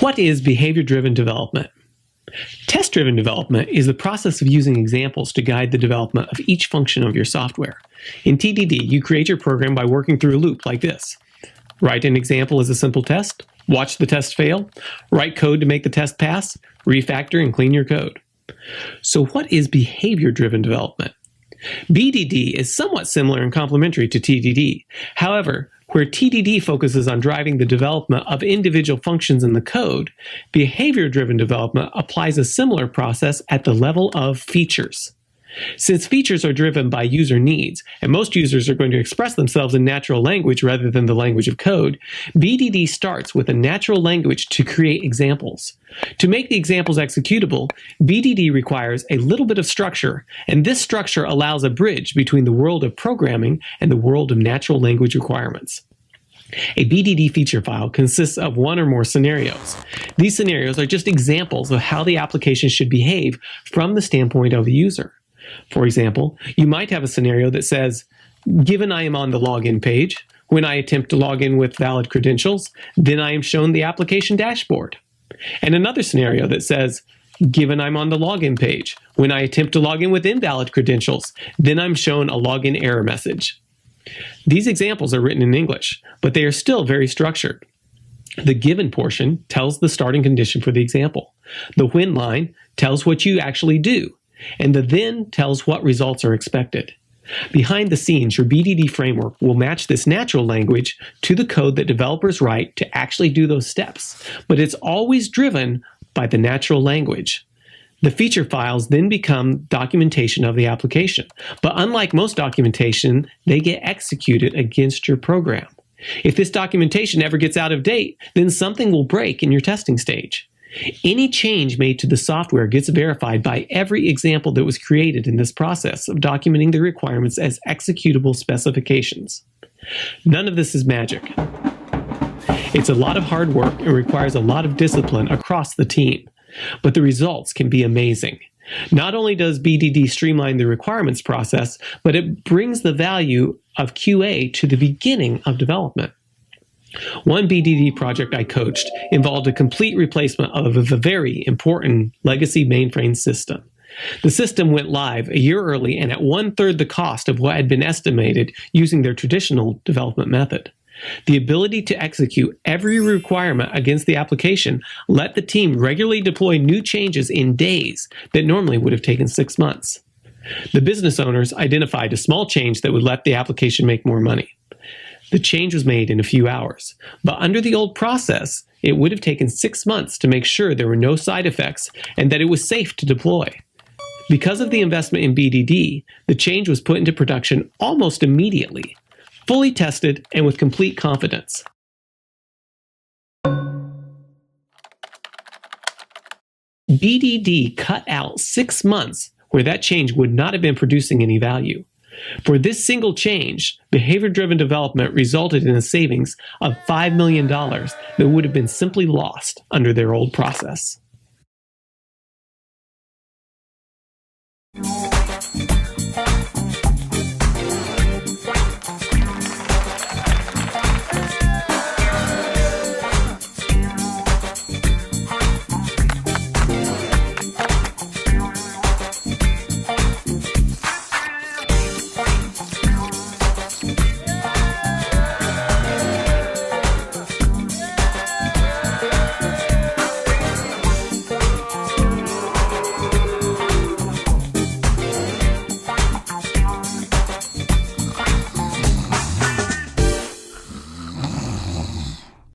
What is behavior-driven development? Test-driven development is the process of using examples to guide the development of each function of your software. In TDD, you create your program by working through a loop like this. Write an example as a simple test, watch the test fail, write code to make the test pass, refactor and clean your code. So what is behavior-driven development? BDD is somewhat similar and complementary to TDD. However, where TDD focuses on driving the development of individual functions in the code, behavior-driven development applies a similar process at the level of features. Since features are driven by user needs, and most users are going to express themselves in natural language rather than the language of code, BDD starts with a natural language to create examples. To make the examples executable, BDD requires a little bit of structure, and this structure allows a bridge between the world of programming and the world of natural language requirements. A BDD feature file consists of one or more scenarios. These scenarios are just examples of how the application should behave from the standpoint of the user. For example, you might have a scenario that says, given I am on the login page, when I attempt to log in with valid credentials, then I am shown the application dashboard. And another scenario that says, given I'm on the login page, when I attempt to log in with invalid credentials, then I'm shown a login error message. These examples are written in English, but they are still very structured. The given portion tells the starting condition for the example. The when line tells what you actually do. And the then tells what results are expected. Behind the scenes, your BDD framework will match this natural language to the code that developers write to actually do those steps, but it's always driven by the natural language. The feature files then become documentation of the application, but unlike most documentation, they get executed against your program. If this documentation ever gets out of date, then something will break in your testing stage. Any change made to the software gets verified by every example that was created in this process of documenting the requirements as executable specifications. None of this is magic. It's a lot of hard work and requires a lot of discipline across the team, but the results can be amazing. Not only does BDD streamline the requirements process, but it brings the value of QA to the beginning of development. One BDD project I coached involved a complete replacement of a very important legacy mainframe system. The system went live a year early and at 1/3 the cost of what had been estimated using their traditional development method. The ability to execute every requirement against the application let the team regularly deploy new changes in days that normally would have taken 6 months. The business owners identified a small change that would let the application make more money. The change was made in a few hours, but under the old process, it would have taken 6 months to make sure there were no side effects and that it was safe to deploy. Because of the investment in BDD, the change was put into production almost immediately, fully tested and with complete confidence. BDD cut out 6 months where that change would not have been producing any value. For this single change, behavior-driven development resulted in a savings of $5 million that would have been simply lost under their old process.